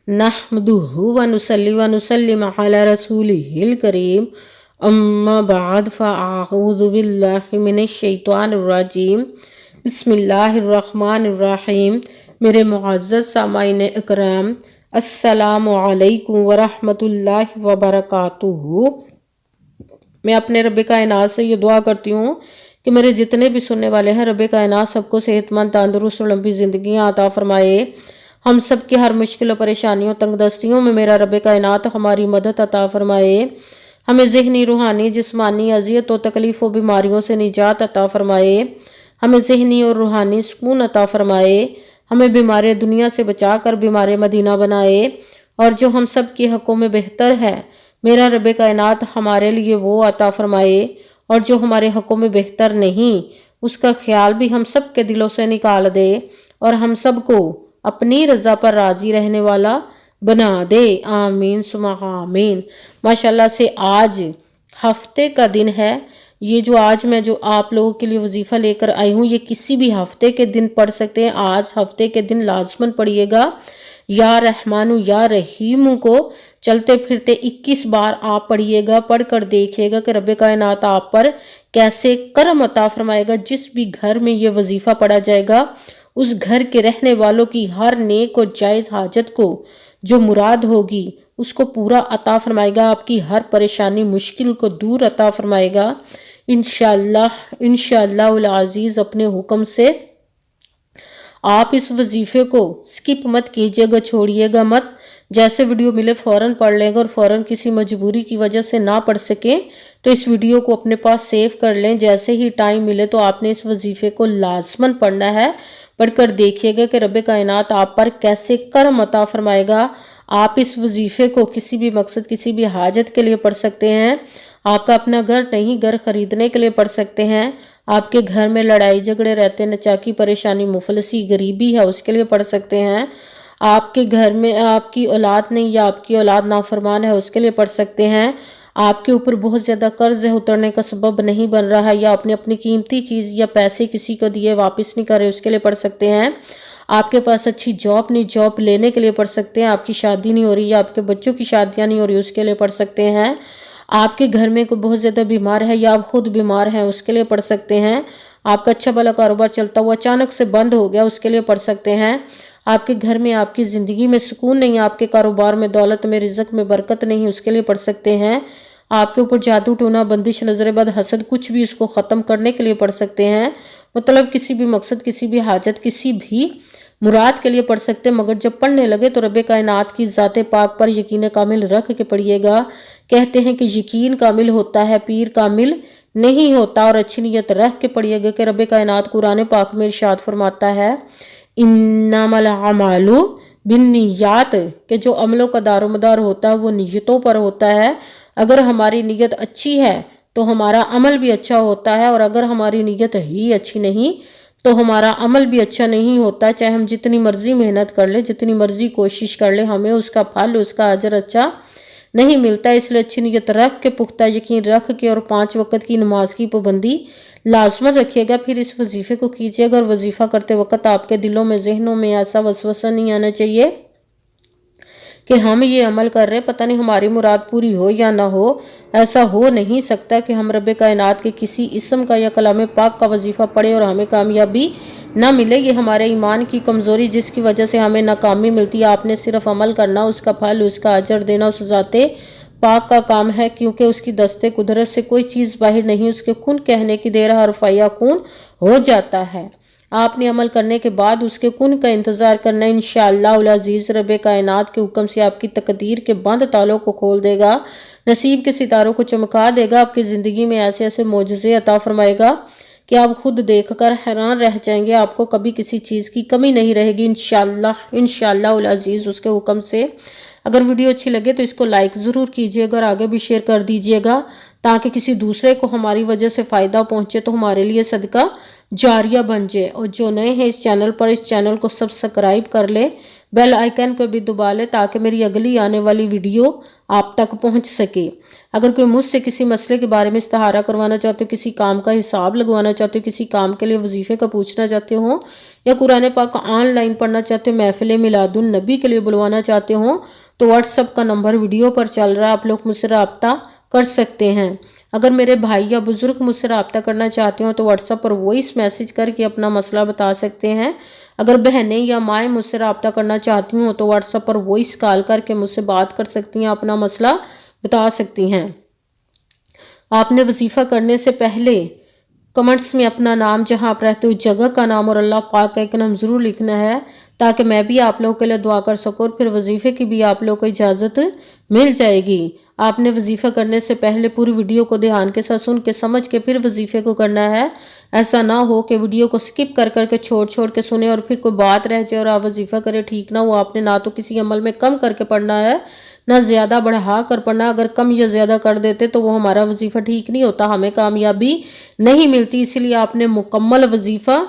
नहमदुहु व नुसल्लिम अला रसूलिहिल करीम अम्मा बाद फ़अऊज़ु बिल्लाहि मिनश शैतानिर रजीम बिस्मिल्लाहिर्रहमानिर्रहीम। मेरे मुअज़्ज़ज़ सामाईन इकराम, अस्सलामु अलैकुम व रहमतुल्लाहि व बरकातुहू। मैं अपने रब कायनात से ये दुआ करती हूँ कि मेरे जितने भी सुनने वाले हैं, रब कायनात सबको सेहतमंद, तंदुरुस्त और लंबी ज़िंदगियाँ अता फरमाए। हम सब की हर मुश्किल परेशानियों तंगदस्तियों में मेरा रब कायनात हमारी मदद अता फरमाए। हमें ज़हनी, रूहानी, जिस्मानी अज़ियत और तकलीफ़ और बीमारियों से निजात अता फरमाए। हमें ज़हनी और रूहानी सुकून अता फरमाए। हमें बीमार दुनिया से बचा कर बीमार मदीना बनाए। और जो हम सब के हक़ों में बेहतर है, मेरा रब कायनात हमारे लिए वो अता फरमाए। और जो हमारे हक़ों में बेहतर नहीं, उसका ख्याल भी हम सब के दिलों से निकाल दे और हम सब को अपनी रज़ा पर राज़ी रहने वाला बना दे। आमीन सुमा आमीन। माशाल्लाह से आज हफ्ते का दिन है। ये जो आज मैं जो आप लोगों के लिए वजीफ़ा लेकर आई हूँ, ये किसी भी हफ्ते के दिन पढ़ सकते हैं। आज हफ्ते के दिन लाजमन पढ़िएगा। या रहमानु या रहीम को चलते फिरते 21 बार आप पढ़िएगा। पढ़ कर देखिएगा कि रब कायनात आप पर कैसे करम अता फरमाएगा। जिस भी घर में ये वजीफ़ा पढ़ा जाएगा, उस घर के रहने वालों की हर नेक और जायज़ हाजत को जो मुराद होगी उसको पूरा अता फरमाएगा। आपकी हर परेशानी मुश्किल को दूर अता फरमाएगा इंशाअल्लाह उल अज़ीज़। अपने हुक्म से आप इस वजीफे को स्किप मत कीजिएगा, छोड़िएगा मत। जैसे वीडियो मिले फ़ौरन पढ़ लेंगे और फ़ौरन किसी मजबूरी की वजह से ना पढ़ सकें तो इस वीडियो को अपने पास सेव कर लें। जैसे ही टाइम मिले तो आपने इस वजीफे को लाजमन पढ़ना है। पढ़कर देखिएगा कि रब कायनात आप पर कैसे करम अता फरमाएगा। आप इस वजीफे को किसी भी मकसद, किसी भी हाजत के लिए पढ़ सकते हैं। आपका अपना घर नहीं, घर खरीदने के लिए पढ़ सकते हैं। आपके घर में लड़ाई झगड़े रहते, नचाकी परेशानी, मुफलसी, गरीबी है, उसके लिए पढ़ सकते हैं। आपके घर में आपकी औलाद नहीं या आपकी औलाद नाफरमान है, उसके लिए पढ़ सकते हैं। आपके ऊपर बहुत ज़्यादा कर्ज है, उतरने का सबब नहीं बन रहा है, या आपने अपनी कीमती चीज़ या पैसे किसी को दिए वापस नहीं कर रहे, उसके लिए पढ़ सकते हैं। आपके पास अच्छी जॉब नहीं, जॉब लेने के लिए पढ़ सकते हैं। आपकी शादी नहीं हो रही या आपके बच्चों की शादियाँ नहीं हो रही, उसके लिए पढ़ सकते हैं। आपके घर में कोई बहुत ज़्यादा बीमार है या आप खुद बीमार हैं, उसके लिए पढ़ सकते हैं। आपका अच्छा भला कारोबार चलता हुआ अचानक से बंद हो गया, उसके लिए पढ़ सकते हैं। आपके घर में, आपकी ज़िंदगी में सुकून नहीं, आपके कारोबार में, दौलत में, रिज़्क में बरकत नहीं, उसके लिए पढ़ सकते हैं। आपके ऊपर जादू टोना, बंदिश, नजर बद, हसद, कुछ भी उसको ख़त्म करने के लिए पढ़ सकते हैं। मतलब किसी भी मकसद, किसी भी हाजत, किसी भी मुराद के लिए पढ़ सकते हैं। मगर जब पढ़ने लगे तो रब कायनात की ज़ात पाक पर यकीन कामिल रख के पढ़िएगा। कहते हैं कि यकीन कामिल होता है, पीर कामिल नहीं होता। और अच्छी नीयत रख के पढ़िएगा कि रब कायनात कुरान पाक में इरशाद फरमाता है, इन्नमल अमालु बिन्नियात, के जो अमलों का दारोमदार होता है वो नीयतों पर होता है। अगर हमारी नीयत अच्छी है तो हमारा अमल भी अच्छा होता है, और अगर हमारी नीयत ही अच्छी नहीं तो हमारा अमल भी अच्छा नहीं होता। चाहे हम जितनी मर्जी मेहनत कर ले, जितनी मर्जी कोशिश कर ले, हमें उसका फल, उसका अजर अच्छा नहीं मिलता। इसलिए अच्छी नीयत रख के, पुख्ता यकीन रख के, और 5 वक्त की नमाज की पाबंदी लाजमन रखिएगा। फिर इस वजीफे को कीजिएगा। और वजीफा करते वक्त आपके दिलों में, जहनों में ऐसा वसवसा नहीं आना चाहिए कि हम ये अमल कर रहे हैं, पता नहीं हमारी मुराद पूरी हो या ना हो। ऐसा हो नहीं सकता कि हम रब कायनात के किसी इसम का या कलाम पाक का वजीफ़ा पढ़े और हमें कामयाबी ना मिले। ये हमारे ईमान की कमज़ोरी, जिसकी वजह से हमें नाकामी मिलती है। आपने सिर्फ अमल करना, उसका फल, उसका अजर देना उस ज़ाते पाक का काम है, क्योंकि उसकी दस्ते कुदरत से कोई चीज़ बाहर नहीं। उसके कुन कहने की देर हर फयाकून हो जाता है। आपने अमल करने के बाद उसके कुन का इंतज़ार करना। इंशाअल्लाह उल अज़ीज़ रब कायनात के हुक्म से आपकी तकदीर के बंद तालों को खोल देगा, नसीब के सितारों को चमका देगा। आपकी ज़िंदगी में ऐसे ऐसे मोजज़े अता फरमाएगा कि आप खुद देखकर हैरान रह जाएंगे। आपको कभी किसी चीज़ की कमी नहीं रहेगी इंशाअल्लाह उल अज़ीज़ उसके हुक्म से। अगर वीडियो अच्छी लगे तो इसको लाइक ज़रूर कीजिएगा और आगे भी शेयर कर दीजिएगा, ताकि किसी दूसरे को हमारी वजह से फ़ायदा पहुँचे तो हमारे लिए सदका जारिया बन जाए। और जो नए हैं इस चैनल पर, इस चैनल को सब्सक्राइब कर ले बेल आइकन को भी दबा लें ताकि मेरी अगली आने वाली वीडियो आप तक पहुंच सके। अगर कोई मुझसे किसी मसले के बारे में इस्तिहारा करवाना चाहते हो, किसी काम का हिसाब लगवाना चाहते हो, किसी काम के लिए वजीफे का पूछना चाहते हो, या कुरान पाक ऑनलाइन पढ़ना चाहते हो, महफिल मिलादुन नबी के लिए बुलवाना चाहते हो, तो व्हाट्सएप का नंबर वीडियो पर चल रहा है, आप लोग मुझसे रब्ता कर सकते हैं। अगर मेरे भाई या बुजुर्ग मुझसे रब्ता करना चाहते हो तो व्हाट्सएप पर वॉइस मैसेज करके अपना मसला बता सकते हैं। अगर बहनें या माएँ मुझसे रब्ता करना चाहती हों तो व्हाट्सएप पर वॉइस कॉल करके मुझसे बात कर सकती हैं, अपना मसला बता सकती हैं। आपने वजीफ़ा करने से पहले कमेंट्स में अपना नाम, जहां आप रहते हो जगह का नाम और अल्लाह पाक का एक नाम ज़रूर लिखना है ताकि मैं भी आप लोगों के लिए दुआ कर सकूँ और फिर वजीफ़े की भी आप लोगों को इजाज़त मिल जाएगी। आपने वजीफ़ा करने से पहले पूरी वीडियो को ध्यान के साथ सुन के समझ के फिर वजीफ़े को करना है। ऐसा ना हो कि वीडियो को स्किप कर करके छोड़ के सुने और फिर कोई बात रह जाए और आप वजीफ़ा करें, ठीक ना हो। आपने ना तो किसी अमल में कम करके पढ़ना है ना ज़्यादा बढ़ा कर पढ़ना। अगर कम या ज़्यादा कर देते तो वो हमारा वजीफ़ा ठीक नहीं होता, हमें कामयाबी नहीं मिलती। इसलिए आपने मुकम्मल वजीफ़ा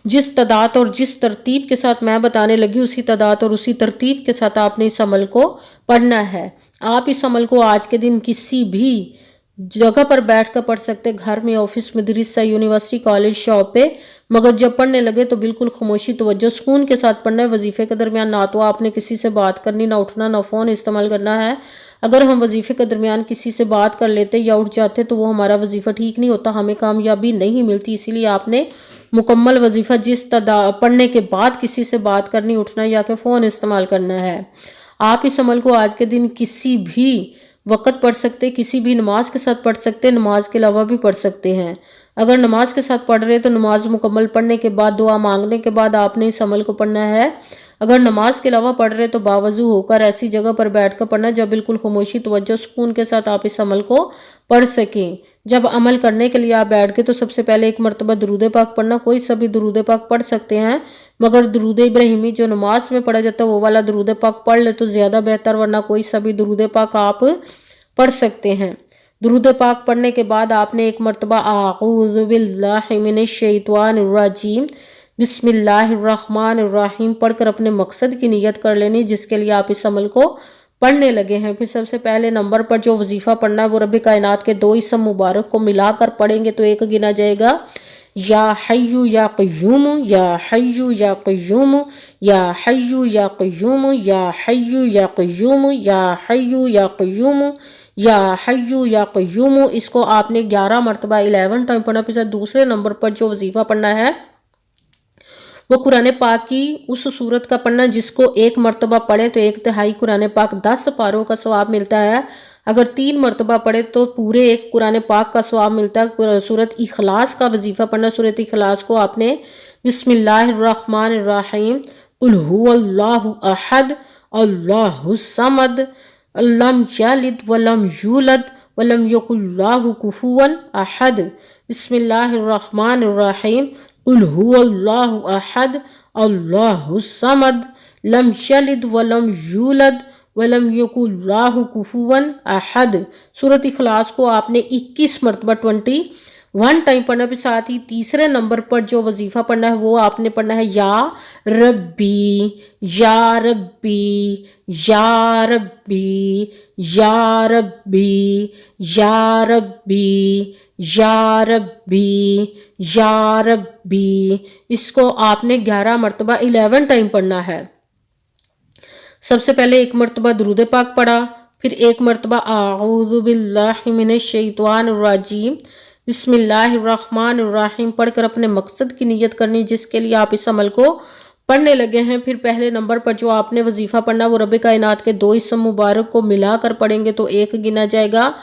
जिस तादाद और जिस तरतीब के साथ मैं बताने लगी उसी तादाद और उसी तरतीब के साथ आपने इस अमल को पढ़ना है। आप इस अमल को आज के दिन किसी भी जगह पर बैठ कर पढ़ सकते, घर में, ऑफिस, मदरसा, यूनिवर्सिटी, कॉलेज, शॉप पे, मगर जब पढ़ने लगे तो बिल्कुल खामोशी, तवज्जो, सुकून के साथ पढ़ना है। वजीफे के दरमियान ना तो आपने किसी से बात करनी, ना उठना, ना फ़ोन इस्तेमाल करना है। अगर हम वजीफे के दरमियान किसी से बात कर लेते या उठ जाते तो वो हमारा वजीफा ठीक नहीं होता, हमें कामयाबी नहीं मिलती। इसीलिए आपने मुकम्मल वजीफा जिस पढ़ने के बाद किसी से बात करनी, उठना या कि फ़ोन इस्तेमाल करना है। आप इस अमल को आज के दिन किसी भी वक़्त पढ़ सकते, किसी भी नमाज के साथ पढ़ सकते, नमाज के अलावा भी पढ़ सकते हैं। अगर नमाज के साथ पढ़ रहे तो नमाज मुकम्मल पढ़ने के बाद, दुआ मांगने के बाद आपने इस अमल को पढ़ना है। अगर नमाज के अलावा पढ़ रहे तो बावजू होकर ऐसी जगह पर बैठ कर पढ़ना जब बिल्कुल खामोशी, तवज्जो, सुकून के साथ आप इस अमल को पढ़ सकें। जब अमल करने के लिए आप बैठ के तो सबसे पहले एक मरतबा दुरूद पाक पढ़ना। कोई सभी दुरूद पाक पढ़ सकते हैं, मगर दुरूद इब्राहिमी जो नमाज में पढ़ा जाता है वो वाला दुरूद पाक पढ़ ले तो ज़्यादा बेहतर, वरना कोई सभी दुरूद पाक आप पढ़ सकते हैं। दुरूद पाक पढ़ने के बाद आपने एक मरतबा आऊज़ु बिल्लाहि मिनश शैतानिर रजीम बिस्मिल्लाहिर्रहमानिर्रहीम पढ़कर अपने मकसद की नियत कर लेनी जिसके लिए आप इस अमल को पढ़ने लगे हैं। फिर सबसे पहले नंबर पर जो वजीफा पढ़ना है वो रब कायनात के दो इसम मुबारक को मिलाकर पढ़ेंगे तो एक गिना जाएगा, या हय्यु या क़य्यूम, या हय्यु या क़य्यूम, या हय्यु या क़य्यूम, या हय्यु या क़य्यूम, या हय्यु या क़य्यूम, या हय्यु या क़य्यूम। इसको आपने 11 मरतबा 11 टाइम पढ़ना। फिर दूसरे नंबर पर जो वजीफा पढ़ना है वो कुरान पाक की उस सूरत का पढ़ना जिसको एक मरतबा पढ़े तो 1/3 कुरान पाक 10 पारों का सवाब मिलता है। अगर 3 मरतबा पढ़े तो पूरे एक कुरान पाक का सवाब मिलता है। सूरत इखलास का वजीफा पढ़ना। सूरत इखलास को आपने बिस्मिल्लाहिर्रहमानिर्रहीम कुल हुवल्लाहु अहद अल्लाहुस समद लम यलिद वलम यूलद वलम यकुल लहु कुफुवन अहद बिस्मिल्लाहिर्रहमानिर्रहीम कुल हुवल्लाहु अहद अल्लाहुस समद लम यलिद वलम यूलद वलम यकुल लहु कुफुवन अहद। सूरत इखलास को आपने 21 मरतबा 21 टाइम पढ़ना। भी साथ ही तीसरे नंबर पर जो वजीफा पढ़ना है वो आपने पढ़ना है या रब्बी या रब्बी या रब्बी या रब्बी या रब्बी या रब्बी या रब्बी। इसको आपने 11 मरतबा 11 टाइम पढ़ना है। सबसे पहले एक मरतबा दुरूद पाक पढ़ा, फिर एक मरतबा आऊज़ु बिल्लाहि मिनश शैतानिर रजीम बिस्मिल्लाहिर्रहमानिर्रहीम पढ़कर अपने मकसद की नियत करनी जिसके लिए आप इस अमल को पढ़ने लगे हैं। फिर पहले नंबर पर जो आपने वजीफा पढ़ना वो रब कायनात के दो इसम मुबारक को मिलाकर पढ़ेंगे तो एक गिना जाएगा,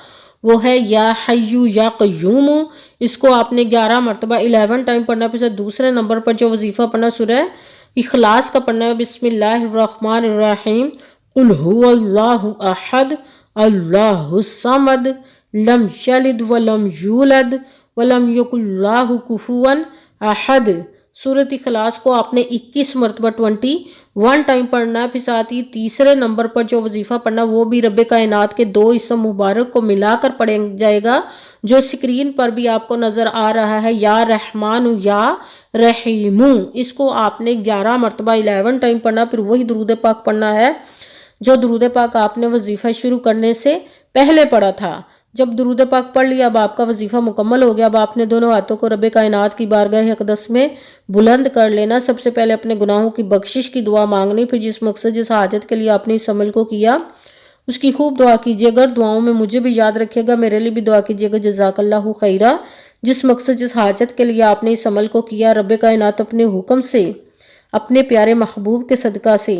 वो है या हय्यु या क़य्यूम। इसको आपने 11 मरतबा 11 टाइम पढ़ना। फिर दूसरे नंबर पर जो वजीफा पढ़ना सूरह इखलास का पढ़ना है बिस्मिल्लाहिर्रहमानिर्रहीम कुल हुवल्लाहु अहद अल्लाहुस समद लम यलिद वलम यूलद वलम यकुल लहु कुफुवन अहद। सूरत इखलास को आपने 21 मरतबा 21 टाइम पढ़ना है। फिर साथ ही तीसरे नंबर पर जो वजीफा पढ़ना वो भी रब्बे कायनात के 2 इसम मुबारक को मिलाकर पढ़ा जाएगा, जो स्क्रीन पर भी आपको नजर आ रहा है, या रहमानु या रहीमू। इसको आपने 11 मरतबा 11 टाइम पढ़ना। फिर वही दुरूद पाक पढ़ना है जो दुरूद पाक आपने वजीफा शुरू करने से पहले पढ़ा था। जब दुरूद पाक पढ़ लिया, अब आपका वजीफा मुकम्मल हो गया। अब आपने दोनों हाथों को रब्बे कायनात की बारगाह अक़दस में बुलंद कर लेना। सबसे पहले अपने गुनाहों की बख्शिश की दुआ मांगनी। फिर जिस मकसद जिस हाजत के लिए आपने इस अमल को किया उसकी खूब दुआ कीजिएगा। दुआओं में मुझे भी याद रखिएगा, मेरे लिए भी दुआ कीजिएगा। जज़ाकल्लाहु खैरा। जिस मकसद जिस हाजत के लिए आपने इस अमल को किया, रब्बे कायनात अपने हुक्म से, अपने प्यारे महबूब के सदका से,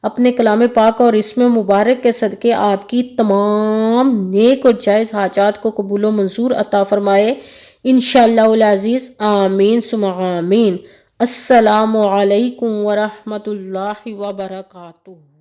अपने कलाम पाक और इसमें मुबारक के सदके आपकी तमाम नेक और जायज़ हाजात को कबूल व मंजूर अता फरमाए इंशाअल्लाहुल अज़ीज़। आमीन सुम्मा आमीन। अस्सलामु अलैकुम व रहमतुल्लाहि व बरकातुहू।